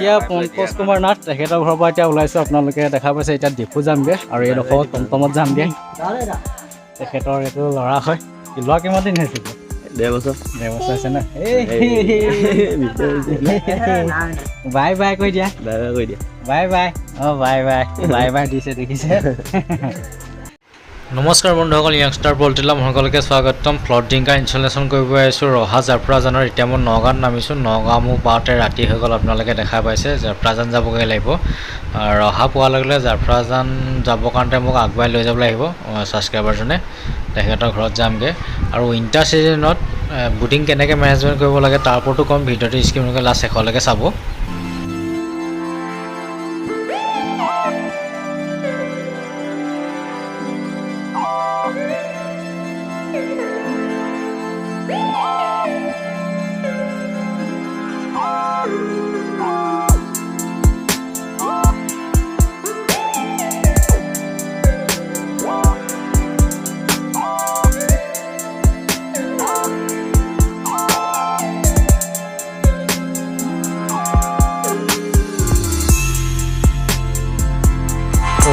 এতিয়া পংকজ কুমাৰ নাথ তেখেতৰ ঘৰৰ পৰা এতিয়া ওলাইছোঁ আপোনালোকে দেখা পাইছে এতিয়া ডিফু যামগৈ আৰু এইডোখৰ টমটমত যামগৈ তেখেতৰ এইটো ল'ৰা হয় ল'ৰা কিমান দিন হৈছে 1.5 বছৰ হৈছে না বাই বাই কৈ দিয়া বাই বাই অঁ বাই বাই বাই বাই দিছে দেখিছে নমস্কাৰ বন্ধুসকল য়াংষ্টাৰ পল্ট্ৰিলাম সকলোকে স্বাগতম ফ্লড ড্ৰিংকাৰ ইনষ্টলেশ্যন কৰিব আহিছোঁ ৰহা জাফৰাজানৰ এতিয়া মই নগাঁৱত নামিছোঁ নগাঁও মোৰ পাওঁতে ৰাতি হৈ গ'ল আপোনালোকে দেখা পাইছে জাফৰাজান যাবগৈ লাগিব ৰহা পোৱাৰ লগে লগে জাফৰাজান যাবৰ কাৰণে মোক আগুৱাই লৈ যাবলৈ আহিব ছাবস্ক্ৰাইবাৰজনে তেখেতৰ ঘৰত যামগৈ আৰু উইণ্টাৰ ছিজনত বুডিং কেনেকৈ মেনেজমেণ্ট কৰিব লাগে তাৰ ওপৰতো কম ভিডিঅ'টো স্ক্ৰীনলৈকে লাষ্ট শেষলৈকে চাব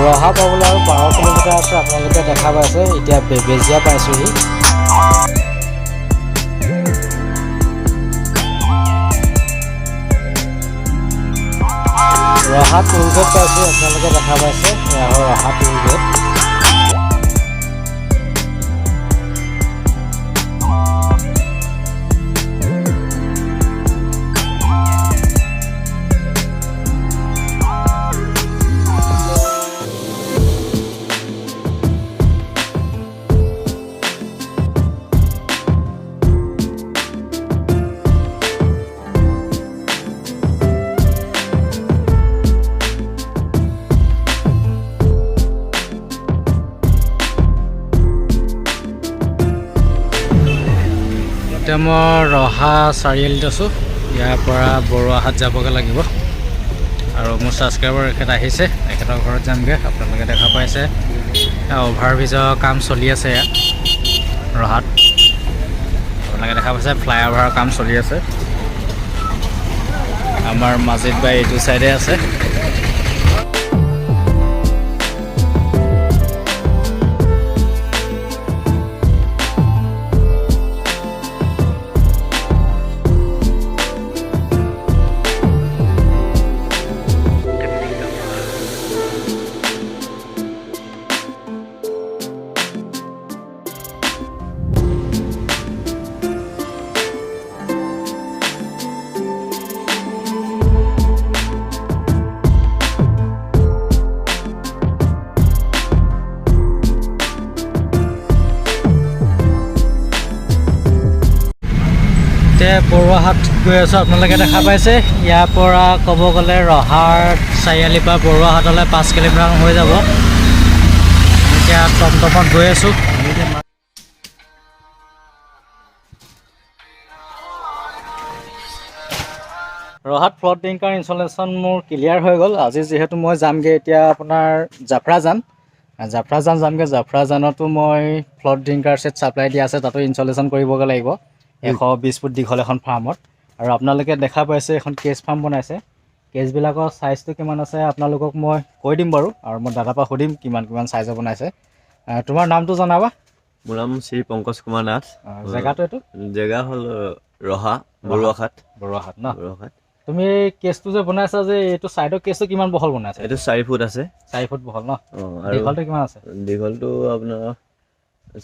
ৰহা পাবলৈ আৰু 12 কিলোমিটাৰ আছে আপোনালোকে দেখা পাইছে এতিয়া বেবেজিয়া পাইছোঁহি ৰহা টুল গেট পাইছোঁ আপোনালোকে দেখা পাইছে ৰহা টুল গেট এতিয়া মই ৰহা চাৰিআলিত আছোঁ ইয়াৰ পৰা বৰুৱাহাট যাবগৈ লাগিব আৰু মোৰ ছাবস্ক্ৰাইবাৰ এখেত আহিছে এখেতৰ ঘৰত যামগৈ আপোনালোকে দেখা পাইছে অভাৰব্ৰিজৰ কাম চলি আছে ইয়াত ৰহাত আপোনালোকে দেখা পাইছে ফ্লাইঅভাৰৰ কাম চলি আছে আমাৰ মাজিদ বাই এইটো চাইডে আছে এতিয়া বৰুৱাহাট গৈ আছোঁ আপোনালোকে দেখা পাইছে ইয়াৰ পৰা ক'ব গ'লে ৰহাৰ চাৰিআলিৰ পৰা বৰুৱাহাটলৈ 5 কিলোমিটাৰ হৈ যাব এতিয়া টমটমত গৈ আছোঁ ৰহাত ফ্লড ড্ৰিংকাৰ ইনষ্টলেশ্যন মোৰ ক্লিয়াৰ হৈ গ'ল আজি যিহেতু মই যামগৈ এতিয়া আপোনাৰ জাফৰাজান যামগৈ জাফৰাজানতো মই ফ্লড ড্ৰিংকাৰ ছেট ছাপ্লাই দিয়া আছে তাতো ইনষ্টলেশ্যন কৰিবগৈ লাগিব 120 ফুট দীঘল এখন ফাৰ্মত আৰু আপোনালোকে দেখা পাইছে এখন কেজ ফাৰ্ম বনাইছে কেজবিলাকৰ চাইজটো কিমান আছে আপোনালোকক মই কৈ দিম বাৰু আৰু মই দাদাৰ পৰা সুধিম কিমান চাইজৰ বনাইছে তোমাৰ নামটো জনাবা মোৰ নাম শ্ৰী পংকজ কুমাৰ নাথ জেগাটো এইটো জেগা হ'ল ৰহা বৰুৱাহাট ন তুমি কেজটো যে বনাইছা যে এইটো চাইডৰ কেজটো কিমান বহল বনাইছা এইটো 4 ফুট আছে 4 ফুট বহল ন দীঘলটো কিমান আছে দীঘলটো আপোনাৰ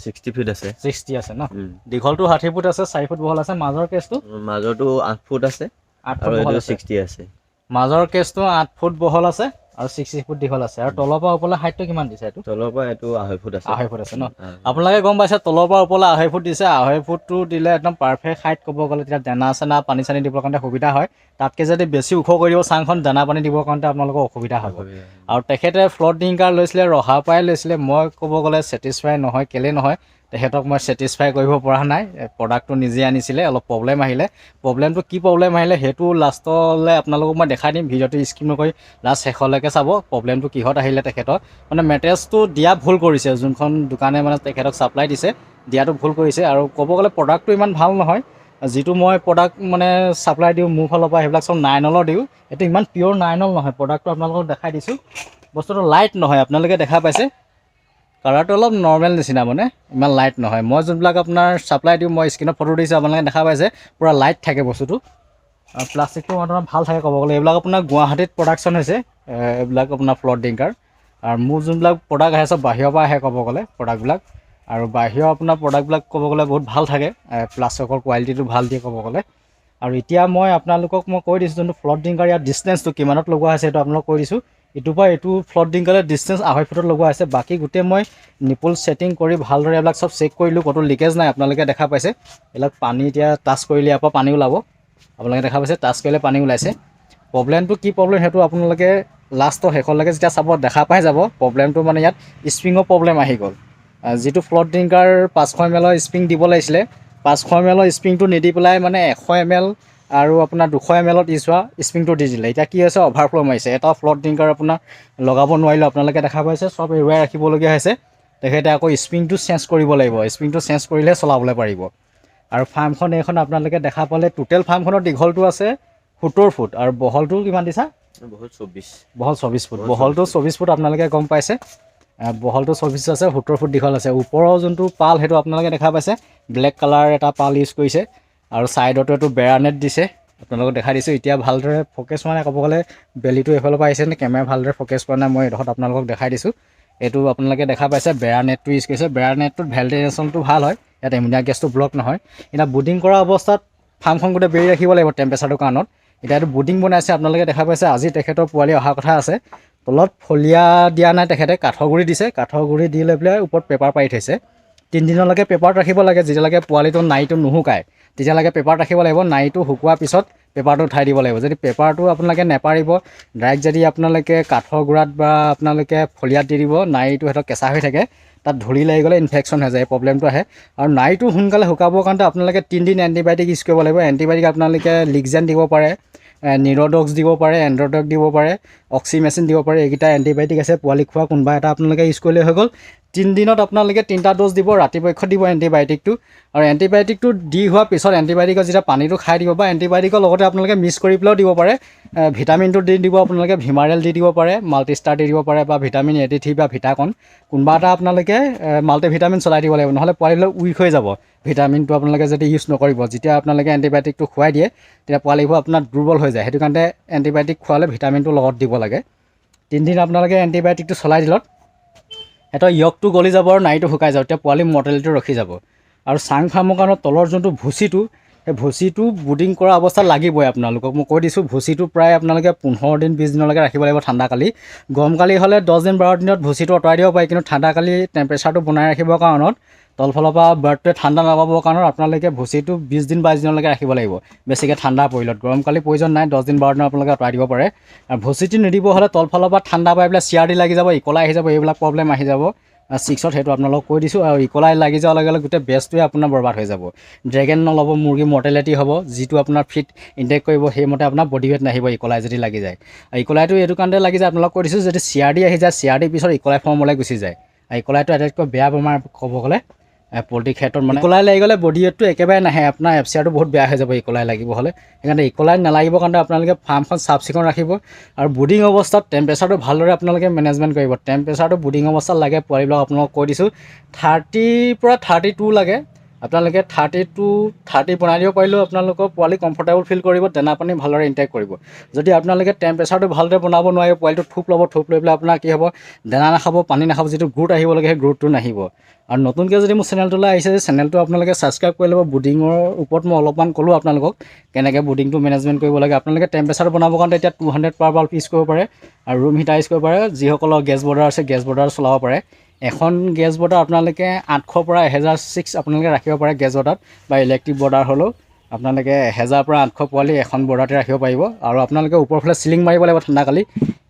60 ফিট আছে 60 আছে ন দীঘলটো 60 ফুট আছে 4 ফুট বহল আছে মাজৰ কেজটো মাজৰটো 8 ফুট আছে 8 ফুট বহল 60 আছে মাজৰ কেজটো 8 ফুট বহল আছে আৰু 60 ফুট দীঘল আছে আৰু তলৰ পৰা ওপৰলৈ হাইটটো কিমান দিছে এইটো তলৰ পৰা এইটো 2.5 ফুট আছে 2.5 ফুট আছে ন আপোনালোকে গম পাইছে তলৰ পৰা ওপৰলৈ 2.5 ফুট দিছে 2.5 ফুটটো দিলে একদম পাৰফেক্ট হাইট ক'ব গ'লে তেতিয়া দানা চানা পানী চানী দিবৰ কাৰণে সুবিধা হয় তাতকৈ যদি বেছি ওখ কৰি দিব চাংখন দানা পানী দিবৰ কাৰণে আপোনালোকৰ অসুবিধা হ'ব আৰু তেখেতে ফ্লড ড্ৰিংকাৰ লৈছিলে ৰহাৰ পৰাই লৈছিলে মই ক'ব গ'লে ছেটিছফাই নহয় কেলে নহয় তেখেতক মই ছেটিছফাই কৰিব পৰা নাই প্ৰডাক্টটো নিজে আনিছিলে অলপ প্ৰব্লেম আহিলে প্ৰব্লেমটো কি প্ৰব্লেম আহিলে সেইটো লাষ্টলৈ আপোনালোকক মই দেখাই দিম ভিডিঅ'টো স্কিপ নকৰি লাষ্ট শেষলৈকে চাব প্ৰব্লেমটো কিহত আহিলে তেখেতৰ মানে মেটেৰিয়েলছটো দিয়া ভুল কৰিছে যোনখন দোকানে মানে তেখেতক ছাপ্লাই দিছে দিয়াটো ভুল কৰিছে আৰু ক'ব গ'লে প্ৰডাক্টটো ইমান ভাল নহয় যিটো মই প্ৰডাক্ট মানে ছাপ্লাই দিওঁ মোৰ ফালৰ পৰা সেইবিলাক চব 9L দিওঁ। এইটো ইমান পিয়'ৰ 9L নহয়, প্ৰডাক্টটো আপোনালোকক দেখাই দিছোঁ। বস্তুটো লাইট নহয়, আপোনালোকে দেখা পাইছে কালাৰটো অলপ নৰ্মেল নিচিনা, মানে ইমান লাইট নহয়। মই যোনবিলাক আপোনাৰ ছাপ্লাই দিওঁ, মই স্ক্ৰীনত ফটো দিছোঁ, আপোনালোকে দেখা পাইছে পূৰা লাইট থাকে বস্তুটো। প্লাষ্টিকটো আপোনাৰ ভাল থাকে ক'ব গ'লে। এইবিলাক আপোনাৰ গুৱাহাটীত প্ৰডাকশ্যন হৈছে, এইবিলাক আপোনাৰ ফ্ল'ৰ ড্ৰিংকাৰ। আৰু মোৰ যোনবিলাক প্ৰডাক্ট আহে চব বাহিৰৰ পৰা আহে ক'ব গ'লে প্ৰডাক্টবিলাক। আৰু বাহিৰৰ আপোনাৰ প্ৰডাক্টবিলাক ক'ব গ'লে বহুত ভাল থাকে, প্লাষ্টিকৰ কোৱালিটিটো ভাল দিয়ে ক'ব গ'লে। আৰু এতিয়া মই আপোনালোকক কৈ দিছোঁ যোনটো ফ্ল'ৰ ড্ৰিংকাৰ, ইয়াৰ ডিষ্টেঞ্চটো কিমানত লগোৱা হৈছে সেইটো আপোনালোকক কৈ দিছোঁ। ইটোৰ পৰা এইটো ফ্ল'ৰ ড্ৰিংকাৰে ডিষ্টেঞ্চ 2.5 ফুটত লগোৱা হৈছে। বাকী গোটেই মই নিপুল ছেটিং কৰি ভালদৰে এইবিলাক চব চেক কৰিলোঁ, ক'তো লিকেজ নাই। আপোনালোকে দেখা পাইছে এইবিলাক পানী এতিয়া টাচ কৰিলে ইয়াৰ পৰা পানী ওলাব, আপোনালোকে দেখা পাইছে টাচ কৰিলে পানী ওলাইছে। প্ৰব্লেমটো কি প্ৰব্লেম সেইটো আপোনালোকে লাষ্টৰ শেষলৈকে যেতিয়া চাব দেখা পাই যাব। প্ৰব্লেমটো মানে ইয়াত স্প্ৰিঙৰ প্ৰব্লেম আহি গ'ল। যিটো ফ্ল'ৰ ড্ৰিংকাৰ 500 ml স্প্ৰিং দিব লাগিছিলে, 500 ml স্প্ৰিংটো নিদি পেলাই মানে 100 ml আৰু আপোনাৰ 200 ml ইউজ হোৱা স্প্ৰিংটো দি দিলে। এতিয়া কি হৈছে, অভাৰফ্ল' মাৰিছে। এটা ফ্ল'ৰ ড্ৰিংকাৰ আপোনাৰ লগাব নোৱাৰিলোঁ, আপোনালোকে দেখা পাইছে চব এৰুৱাই ৰাখিবলগীয়া হৈছে। তেখেতে আকৌ স্প্ৰিংটো চেঞ্জ কৰিব লাগিব, স্প্ৰিংটো চেঞ্জ কৰিলেহে চলাবলৈ পাৰিব। আৰু ফাৰ্মখন এইখন আপোনালোকে দেখা পালে টোটেল ফাৰ্মখনৰ দীঘলটো আছে 70 ফুট আৰু বহলটো কিমান দিছা? বহল 24 ফুট। বহলটো 24 ফুট আপোনালোকে গম পাইছে। বহলটো 24 আছে, 70 ফুট দীঘল আছে। ওপৰৰ যোনটো পাল সেইটো আপোনালোকে দেখা পাইছে ব্লেক কালাৰ এটা পাল ইউজ কৰিছে। আৰু ছাইডতো এইটো বেৰা নেট দিছে, আপোনালোকক দেখাই দিছোঁ। এতিয়া ভালদৰে ফ'কেছ মানে ক'ব গ'লে বেলিটো এইফালৰ পৰা আহিছে নে কেমেৰা ভালদৰে ফ'কেছ কৰা নাই, মই এইডোখৰত আপোনালোকক দেখাই দিছোঁ। এইটো আপোনালোকে দেখা পাইছে বেৰা নেটটো ইউজ কৰিছে। বেৰা নেটটোত ভেণ্টিলেশ্যনটো ভাল হয়, ইয়াত এমোনিয়া গেছটো ব্লক নহয়। এতিয়া বুডিং কৰা অৱস্থাত ফাৰ্মখন গোটেই বেৰি ৰাখিব লাগিব টেম্পাৰেচাৰটোৰ কাৰণত। এতিয়া এইটো বুডিং বনাইছে, আপোনালোকে দেখা পাইছে আজি তেখেতৰ পোৱালি অহা কথা আছে। তলত ফলিয়া দিয়া নাই, তেখেতে কাঠৰ গুড়ি দিছে। কাঠৰ গুড়ি দি লৈ পেলাই ওপৰত পেপাৰ পাৰি থৈছে। 3 দিনলৈকে পেপাৰত ৰাখিব লাগে, যেতিয়ালৈকে পোৱালিটো নাড়িটো নুশুকায় তেতিয়ালৈকে পেপাৰত ৰাখিব লাগিব। নাড়িটো শুকোৱাৰ পিছত পেপাৰটো উঠাই দিব লাগিব। যদি পেপাৰটো আপোনালোকে নেপাৰিব, ডাইৰেক্ট যদি আপোনালোকে কাঠৰ গুড়াত বা আপোনালোকে ফলিয়াত দি দিব, নাড়িটো সিহঁতৰ কেঁচা হৈ থাকে, তাত ধূলি লাগি গ'লে ইনফেকশ্যন হৈ যায়, প্ৰব্লেমটো আহে। আৰু নাড়িটো সোনকালে শুকাবৰ কাৰণে আপোনালোকে 3 দিন এণ্টিবায়'টিক ইউজ কৰিব লাগিব। এণ্টিবায়'টিক আপোনালোকে লিগজেন দিব পাৰে, নিৰডক্স দিব পাৰে, এণ্ড্ৰডক দিব পাৰে, অক্সিমেচিন দিব পাৰে। এইকেইটা এণ্টিবায়'টিক আছে, পোৱালি খোৱা কোনোবা এটা আপোনালোকে ইউজ কৰিলে হৈ গ'ল। 3 দিনত আপোনালোকে 3টা ড'জ দিব, ৰাতিপক্ষত দিব এণ্টিবায়'টিকটো। আৰু এণ্টিবায়'টিকটো দি হোৱাৰ পিছত এণ্টিবায়'টিকৰ যেতিয়া পানীটো খাই দিব বা এণ্টিবায়'টিকৰ লগতে আপোনালোকে মিক্স কৰি পেলাইও দিব পাৰে। ভিটামিনটো দি দিব, আপোনালোকে ভিমাৰেল দি দিব পাৰে, মাল্টিষ্টাৰ দি দিব পাৰে, বা ভিটামিন 83 বা ভিটাকন কোনোবা এটা আপোনালোকে মাল্টিভিটামিন চলাই দিব লাগিব, নহ'লে পোৱালিবিলাক উইক হৈ যাব। ভিটামিনটো আপোনালোকে যদি ইউজ নকৰিব, যেতিয়া আপোনালোকে এণ্টিবায়'টিকটো খুৱাই দিয়ে তেতিয়া পোৱালিবোৰ আপোনাৰ দুৰ্বল হৈ যায়। সেইটো কাৰণে এণ্টিবায়'টিক খোৱালে ভিটামিনটো লগত দিব লাগে। 3 দিন আপোনালোকে এণ্টিবায়'টিকটো চলাই দিলত সিহঁতৰ য়কটো গলি যাব আৰু নাড়িটো শুকাই যাব, তেতিয়া পোৱালি মৰ্টেলিটি ৰখি যাব। আৰু চাং ফাৰ্মৰ কাৰণে তলৰ যোনটো ভুচিটো, সেই ভুচিটো বুডিং কৰা অৱস্থাত লাগিবই। আপোনালোকক মই কৈ দিছোঁ, ভুচিটো প্ৰায় আপোনালোকে 15 দিন 20 দিনলৈকে ৰাখিব লাগিব। ঠাণ্ডাকালি গৰমকালি হ'লে 10 দিন 12 দিনত ভুচিটো আঁতৰাই দিব পাৰি, কিন্তু ঠাণ্ডাকালি টেম্পাৰেচাৰটো বনাই ৰাখিবৰ কাৰণত তলফালৰ পৰা বাৰ্ডটোৱে ঠাণ্ডা নাপাবৰ কাৰণত আপোনালোকে ভুচিটো 20 দিন 22 দিনলৈকে ৰাখিব লাগিব। বেছিকৈ ঠাণ্ডা পৰিলত গৰমকালি প্ৰয়োজন নাই, 10 দিন 12 দিন আপোনালোকে আঁতৰাই দিব পাৰে। আৰু ভুচিটো নিদিব হ'লে তলফালৰ পৰা ঠাণ্ডা পাই পেলাই চিয়াৰডি লাগি যাব, ইকলাই আহি যাব, এইবিলাক প্ৰব্লেম আহি যাব 6ত। সেইটো আপোনালোকক কৈ দিছোঁ। আৰু ইকলাই লাগি যোৱাৰ লগে লগে গোটেই বেছটোৱে আপোনাৰ বৰবাদ হৈ যাব। ড্ৰেগন নল'ব, মুৰ্গী মৰ্টেলিটি হ'ব। যিটো আপোনাৰ ফিট ইনটেক কৰিব সেইমতে আপোনাৰ বডি ৱেট নাহিব ইকলাই যদি লাগি যায়। ইকলাইটো এইটো কাৰণতে লাগি যায়, আপোনালোকক কৈ দিছোঁ, যদি চিয়াৰডি আহি যায়, চিয়াৰডিৰ পিছত ইকলাই ফৰ্মলৈ গুচি যায়। ইকলাইটো আটাইতকৈ বেয়া বেমাৰ ক'ব গ'লে পল্ট্ৰিৰ ক্ষেত্ৰত। মানে ইকলাই লাগি গ'লে বডি ৱেটটো একেবাৰে নাহে, আপোনাৰ এফচিআৰটো বহুত বেয়া হৈ যাব ইকলাই লাগিব হ'লে। সেইকাৰণে ইকলাই নালাগিবৰ কাৰণে আপোনালোকে ফাৰ্মখন চাফ চিকুণ ৰাখিব। আৰু বুডিং অৱস্থাত টেম্পাৰেচাৰটো ভালদৰে আপোনালোকে মেনেজমেণ্ট কৰিব। টেম্পাৰেচাৰটো বুডিং অৱস্থাত লাগে পোৱালিবিলাক আপোনালোকক কৈ দিছোঁ 30 পৰা 32 লাগে। আপোনালোকে 30 বনাই দিব পাৰিলেও আপোনালোকৰ পোৱালি কমফৰ্টেবল ফিল কৰিব, দানা পানী ভালদৰে ইনটেক কৰিব। যদি আপোনালোকে টেম্পাৰেচাৰটো ভালদৰে বনাব নোৱাৰিব, পোৱালিটো থোপ ল'ব, থোপ লৈ পেলাই আপোনাৰ কি হ'ব, দানা নাখাব, পানী নাখাব, যিটো গ্ৰোথ আহিব লাগে সেই গ্ৰোথটো নাহিব। আৰু নতুনকৈ যদি মোৰ চেনেলটোলৈ আহিছে, চেনেলটো আপোনালোকে ছাবস্ক্ৰাইব কৰি ল'ব। বুডিঙৰ ওপৰত মই অলপমান ক'লোঁ আপোনালোকক কেনেকৈ বুডিংটো মেনেজমেণ্ট কৰিব লাগে। আপোনালোকে টেম্পাৰেচাৰটো বনাবৰ কাৰণে এতিয়া 200 পাৰ বাল্ব ইউজ কৰিব পাৰে, আৰু ৰুম হিটাৰ ইউজ কৰিব পাৰে। যিসকলৰ গেছ বৰ্ডাৰ আছে গেছ বৰ্ডাৰ চলাব পাৰে। এখন গেছ বৰ্ডাৰ আপোনালোকে 800 পৰা 1006 আপোনালোকে ৰাখিব পাৰে গেছ বৰ্ডাৰত, বা ইলেক্ট্ৰিক বৰ্ডাৰ হ'লেও আপোনালোকে 1000 পৰা 800 পোৱালি এখন বৰ্ডাৰতে ৰাখিব পাৰিব। আৰু আপোনালোকে ওপৰফালে চিলিং মাৰিব লাগিব ঠাণ্ডাকালি,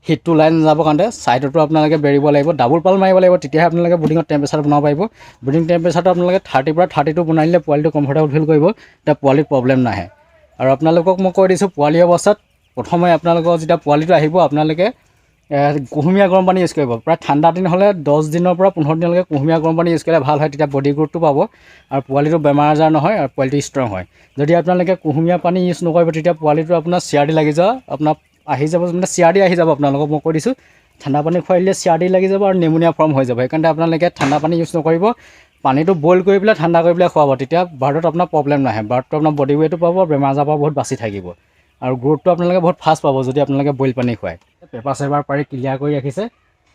হিটটো লাইন নাযাবৰ কাৰণে। ছাইডতো আপোনালোকে বেৰিব লাগিব, ডাবুল পাল মাৰিব লাগিব, তেতিয়াহে আপোনালোকে বুডিঙত টেম্পাৰেচাৰ বনাব পাৰিব। বুডিং টেম্পাৰেচাৰটো আপোনালোকে 30 পৰা 32 বনাই দিলে পোৱালিটো কমফৰ্টেবল ফিল কৰিব, তেতিয়া পোৱালিত প্ৰব্লেম নাহে। আৰু আপোনালোকক মই কৈ দিছোঁ, পোৱালি অৱস্থাত প্ৰথমে আপোনালোকৰ যেতিয়া পোৱালিটো আহিব, আপোনালোকে কুহুমীয়া গৰম পানী ইউজ কৰিব। প্ৰায় ঠাণ্ডা দিন হ'লে 10 দিনৰ পৰা 15 দিনলৈকে কুহুমীয়া গৰম পানী ইউজ কৰিলে ভাল হয়, তেতিয়া বডি গ্ৰোথটো পাব আৰু পোৱালিটো বেমাৰ আজাৰ নহয় আৰু পোৱালিটো ষ্ট্ৰং হয়। যদি আপোনালোকে কুহুমীয়া পানী ইউজ নকৰিব তেতিয়া পোৱালিটো আপোনাৰ চিআৰডি লাগি যাব, আপোনাৰ আহি যাব, মানে চিআৰডি আহি যাব। আপোনালোকক মই কৈ দিছোঁ, ঠাণ্ডা পানী খুৱাই দিলে চিআৰডি লাগি যাব আৰু নিমুনিয়া ফৰ্ম হৈ যাব। সেইকাৰণে আপোনালোকে ঠাণ্ডা পানী ইউজ নকৰিব, পানীটো বইল কৰি পেলাই ঠাণ্ডা কৰি পেলাই খুৱাব, তেতিয়া বাৰ্ডত আপোনাৰ প্ৰব্লেম নাহে, বাৰ্ডটো আপোনাৰ বডি ৱেটো পাব, বেমাৰ আজাৰৰ পৰা বহুত বাচি থাকিব আৰু গ্ৰোথটো আপোনালোকে বহুত ফাষ্ট পাব যদি আপোনালোকে বইল পানী খুৱায়। পেপাৰ চেপাৰ পাৰি ক্লিয়াৰ কৰি ৰাখিছে,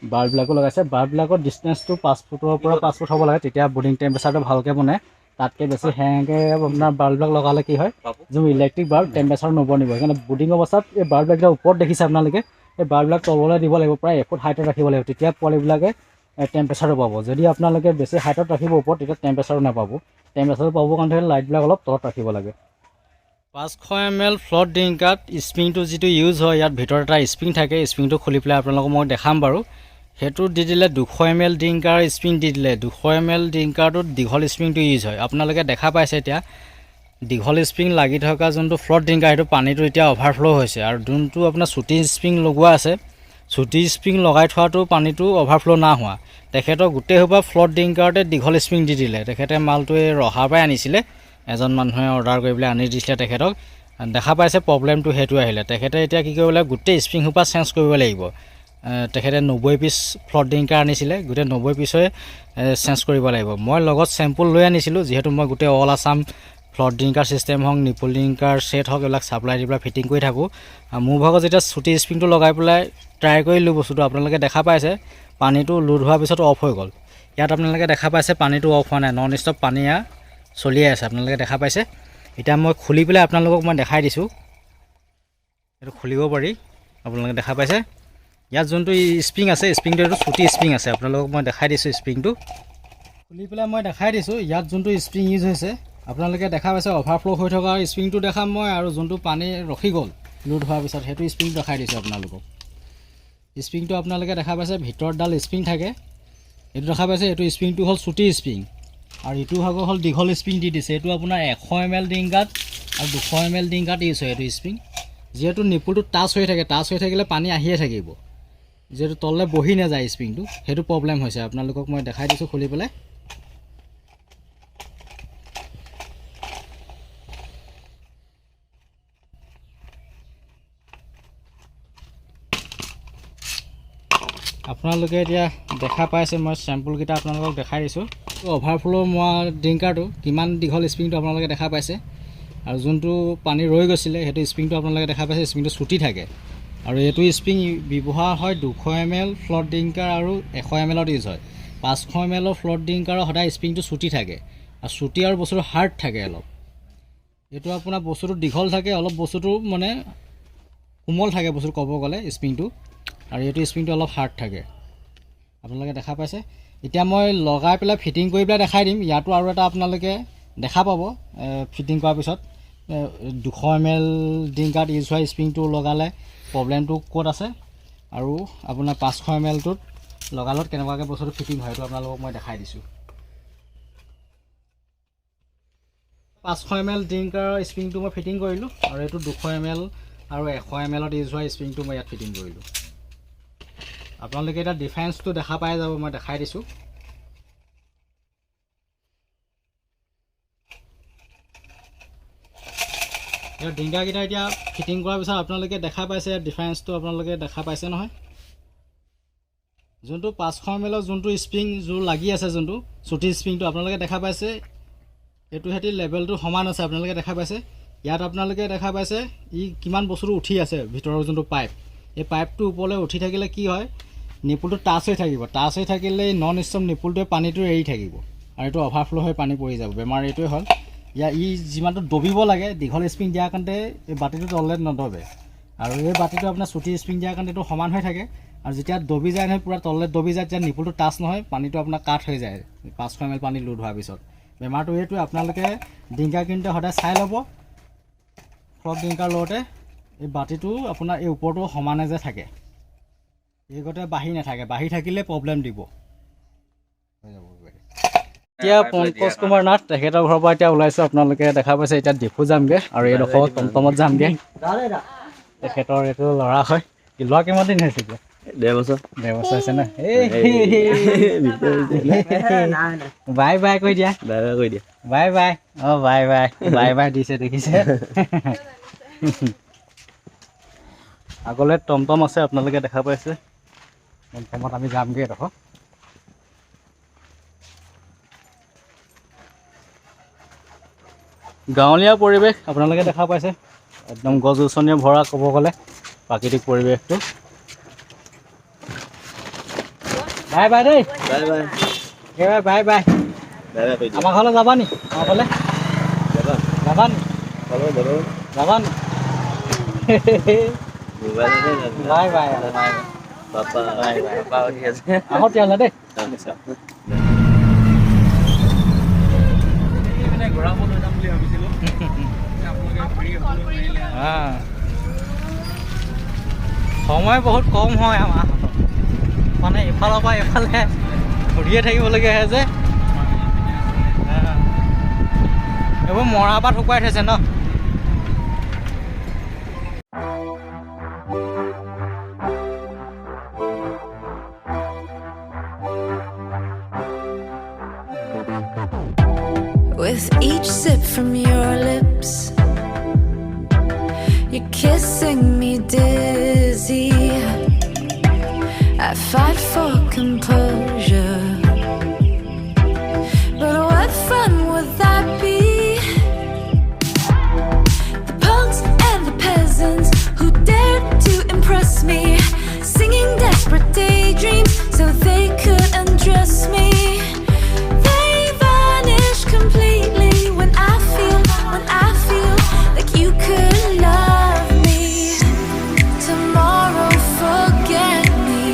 বাল্ববিলাকো লগাইছে। বাল্ববিলাকৰ ডিষ্টেঞ্চটো 5 ফুটৰ পৰা 5 ফুট হ'ব লাগে, তেতিয়া বডিং টেম্পাৰেচাৰটো ভালকৈ বনে। তাতকৈ বেছি হেঙকৈ আপোনাৰ বাল্ববিলাক লগালে কি হয়, যোন ইলেক্ট্ৰিক বাল্ব টেম্পাৰেচাৰ নবনিব। সেইকাৰণে বুডিং অৱস্থাত এই বাল্ববিলাক ওপৰত দেখিছে আপোনালোকে, এই বাল্ববিলাক তললৈ দিব লাগিব, প্ৰায় 1 ফুট হাইটত ৰাখিব লাগিব, তেতিয়া পোৱালিবিলাকে টেম্পাৰেচাৰটো পাব। যদি আপোনালোকে বেছি হাইটত ৰাখিব ওপৰত, তেতিয়া টেম্পাৰেচাৰটো নাপাব। টেম্পাৰেচাৰটো পাবৰ কাৰণে লাইটবিলাক অলপ তলত ৰাখিব লাগে। 500 ml ফ্ল'ট ড্ৰিংকাৰত স্প্ৰিংটো যিটো ইউজ হয়, ইয়াত ভিতৰত এটা স্প্ৰিং থাকে, স্প্ৰিংটো খুলি পেলাই আপোনালোকক মই দেখাম বাৰু। সেইটো দি দিলে 200 ml ড্ৰিংকাৰ স্প্ৰিং দি দিলে, 200 ml ড্ৰিংকাৰটোত দীঘল স্প্ৰিংটো ইউজ হয়। আপোনালোকে দেখা পাইছে এতিয়া দীঘল স্প্ৰিং লাগি থকা যোনটো ফ্ল'ট ড্ৰিংকাৰ, সেইটো পানীটো এতিয়া অভাৰফ্ল' হৈছে। আৰু যোনটো আপোনাৰ চুটি স্প্ৰিং লগোৱা আছে, চুটি স্প্ৰিং লগাই থোৱাটো পানীটো অভাৰফ্ল' না হোৱা। তেখেতৰ গোটেই সোপা ফ্ল'ট ড্ৰিংকাৰতে দীঘল স্প্ৰিং দি দিলে। তেখেতে মালটো এই ৰহাৰ পৰাই আনিছিলে, এজন মানুহে অৰ্ডাৰ কৰি পেলাই আনি দিছিলে তেখেতক। দেখা পাইছে প্ৰব্লেমটো সেইটো আহিলে। তেখেতে এতিয়া কি কৰিব লাগে, গোটেই স্প্ৰিং সোপা চেঞ্জ কৰিব লাগিব। তেখেতে 90 পিচ ফ্ল'ট ড্ৰিংকাৰ আনিছিলে, গোটেই 90 পিচে চেঞ্জ কৰিব লাগিব। মই লগত চেম্পুল লৈ আনিছিলোঁ, যিহেতু মই গোটেই all Assam float drinker system হওক, নিপুল ড্ৰিংকাৰ ছেট হওক, এইবিলাক ছাপ্লাই দি পেলাই ফিটিং কৰি থাকোঁ। মোৰ ভাগত যেতিয়া চুটি স্প্ৰিংটো লগাই পেলাই ট্ৰাই কৰিলোঁ বস্তুটো, আপোনালোকে দেখা পাইছে পানীটো লোড হোৱাৰ পিছত অফ হৈ গ'ল। ইয়াত আপোনালোকে দেখা পাইছে পানীটো অফ হোৱা নাই, নন ষ্টপ পানী চলিয়ে আছে, আপোনালোকে দেখা পাইছে। এতিয়া মই খুলি পেলাই আপোনালোকক মই দেখাই দিছোঁ, এইটো খুলিব পাৰি, আপোনালোকে দেখা পাইছে। ইয়াত যোনটো স্প্ৰিং আছে, স্প্ৰিংটো এইটো চুটি স্প্ৰিং আছে, আপোনালোকক মই দেখাই দিছোঁ স্প্ৰিংটো খুলি পেলাই মই দেখাই দিছোঁ। ইয়াত যোনটো স্প্ৰিং ইউজ হৈছে আপোনালোকে দেখা পাইছে, অভাৰফ্ল' হৈ থকা স্প্ৰিংটো দেখাম মই, আৰু যোনটো পানী ৰখি গ'ল লোড হোৱাৰ পিছত সেইটো স্প্ৰিং দেখাই দিছোঁ আপোনালোকক। স্প্ৰিংটো আপোনালোকে দেখা পাইছে ভিতৰতডাল স্প্ৰিং থাকে, এইটো দেখা পাইছে, এইটো স্প্ৰিংটো হ'ল চুটি স্প্ৰিং, আৰু ইটো ভাগৰ হ'ল দীঘল স্প্ৰিং দি দিছে। এইটো আপোনাৰ 100 ml ড্ৰিংকাৰত আৰু 200 ml ড্ৰিংকাৰত ইউজ হয় এইটো স্প্ৰিং। যিহেতু নিপুলটো টাচ হৈ থাকে, টাচ হৈ থাকিলে পানী আহিয়ে থাকিব, যিহেতু তললৈ বহি নাযায় স্প্ৰিংটো, সেইটো প্ৰব্লেম হৈছে। আপোনালোকক মই দেখাই দিছোঁ খুলি পেলাই। আপোনালোকে এতিয়া দেখা পাইছে, মই চেম্পুলকেইটা আপোনালোকক দেখাই দিছোঁ। অভাৰফ্ল' মোৱা ড্ৰিংকাৰটো কিমান দীঘল স্প্ৰিংটো আপোনালোকে দেখা পাইছে, আৰু যোনটো পানী ৰৈ গৈছিলে সেইটো স্প্ৰিংটো আপোনালোকে দেখা পাইছে, স্প্ৰিংটো চুটি থাকে। আৰু এইটো স্প্ৰিং ব্যৱহাৰ হয় 200 ml ফ্ল'ট ড্ৰিংকাৰ আৰু 100 ml ইউজ হয়। 500 ml ফ্ল'ট ড্ৰিংকাৰৰ সদায় স্প্ৰিংটো চুটি থাকে, আৰু চুটি আৰু বস্তুটো হাৰ্ড থাকে অলপ। এইটো আপোনাৰ বস্তুটো দীঘল থাকে, অলপ বস্তুটো মানে কোমল থাকে বস্তুটো ক'ব গ'লে স্প্ৰিংটো, আৰু এইটো স্প্ৰিংটো অলপ হাৰ্ড থাকে, আপোনালোকে দেখা পাইছে। এতিয়া মই লগাই পেলাই ফিটিং কৰি পেলাই দেখাই দিম। ইয়াতো আৰু এটা আপোনালোকে দেখা পাব ফিটিং কৰাৰ পিছত 200 ml ড্ৰিংকাৰত ইউজ হোৱা স্প্ৰিংটো লগালে প্ৰব্লেমটো ক'ত আছে, আৰু আপোনাৰ 500 mlটোত লগালত কেনেকুৱাকৈ বস্তুটো ফিটিং হয় সেইটো আপোনালোকক মই দেখাই দিছোঁ। 500 ml ড্ৰিংকাৰৰ স্প্ৰিংটো মই ফিটিং কৰিলোঁ, আৰু এইটো 200 ml আৰু 100 mlত ইউজ হোৱা স্প্ৰিংটো মই ইয়াত ফিটিং কৰিলোঁ। আপোনালোকে এতিয়া ডিফাৰেঞ্চটো দেখা পাই যাব, মই দেখাই দিছোঁ। এতিয়া ড্ৰিংকাৰকেইটা এতিয়া ফিটিং কৰাৰ পিছত আপোনালোকে দেখা পাইছে ডিফাৰেঞ্চটো, আপোনালোকে দেখা পাইছে নহয়। যোনটো 500 ml যোনটো স্প্ৰিং যোৰ লাগি আছে, যোনটো চুটি স্প্ৰিংটো আপোনালোকে দেখা পাইছে, এইটো সিহঁতি লেভেলটো সমান আছে, আপোনালোকে দেখা পাইছে। ইয়াত আপোনালোকে দেখা পাইছে ই কিমান বস্তুটো উঠি আছে, ভিতৰৰ যোনটো পাইপ, এই পাইপটো ওপৰলৈ উঠি থাকিলে কি হয়, নিপুলটো টাচ হৈ থাকিব, টাচ হৈ থাকিলে নন ষ্টপ নিপুলটোৱে পানীটো এৰি থাকিব, আৰু এইটো অভাৰফ্ল' হৈ পানী পৰি যাব। বেমাৰ এইটোৱে হ'ল, ই যিমানটো দবিব লাগে দীঘল স্প্ৰিং দিয়াৰ কাৰণে এই বাতিটো তললৈ নদবে, আৰু এই বাতিটো আপোনাৰ চুটি স্প্ৰিং দিয়াৰ কাৰণে এইটো সমান হৈ থাকে, আৰু যেতিয়া দবি যায় নহয়, পূৰা তললৈ দবি যায়, যেতিয়া নিপুলটো টাচ নহয় পানীটো আপোনাৰ কাট হৈ যায় 500 ml পানী লোড হোৱাৰ পিছত। বেমাৰটো এইটোৱে, আপোনালোকে ড্ৰিংকাৰ কিনোতে সদায় চাই ল'ব, ফ্ল'ট ড্ৰিংকাৰ লওঁতে এই বাতিটো আপোনাৰ এই ওপৰটো সমানে যে থাকে, এই গতে বাঢ়ি নাথাকে, বাঢ়ি থাকিলে প্ৰব্লেম দিব। এতিয়া পংকজ কুমাৰ নাথ তেখেতৰ ঘৰৰ পৰা এতিয়া ওলাইছোঁ, আপোনালোকে দেখা পাইছে। এতিয়া ডিফু যামগৈ, আৰু এইডোখৰ টমটমত যামগৈ। তেখেতৰ এইটো ল'ৰা হয়, ল'ৰা কিমান দিন হৈছে এতিয়া? ডেৰ বছৰ হৈছে না বাই বাই কৈ দিয়া বাই বাই অঁ বাই বাই বাই বাই দিছে দেখিছে আগলৈ টমটম আছে আপোনালোকে দেখা পাইছে টমটমত আমি যামগৈ দেখক গাঁৱলীয়া পৰিৱেশ আপোনালোকে দেখা পাইছে একদম গছ গছনিয়ে ভৰা ক'ব গ'লে প্ৰাকৃতিক পৰিৱেশটো বাই বাই দেই বাই বাই আমাৰ ঘৰলৈ যাবা নি আমাৰ ঘৰলৈ যাবা নি যাবা নি বাই বাই আহক তেতিয়াহ'লে দেই সময় বহুত কম হয় আমাৰ মানে ইফালৰ পৰা এফালে ঘূৰিয়ে থাকিবলগীয়া হয় যে এইবোৰ মৰাপাত শুকুৱাই থৈছে ন With each sip from your lips, you're kissing me dizzy. I fight for composure, but what fun would that be? The punks and the peasants who dared to impress me, singing desperate daydreams so they could undress me. Completely when I feel like you could love me. Tomorrow forget me.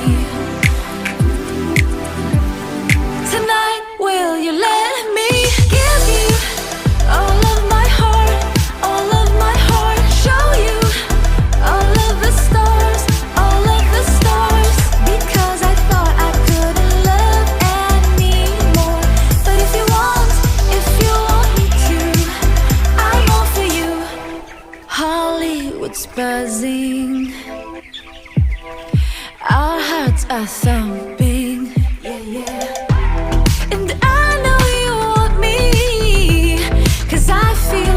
Tonight will you let me give you all of my heart, all of my heart, show you all of the stars, because I thought I couldn't love anymore. But if you want me to, I'm all for you. Hollywood's buzzing, our hearts are thumping, and I know you want me, 'cause I feel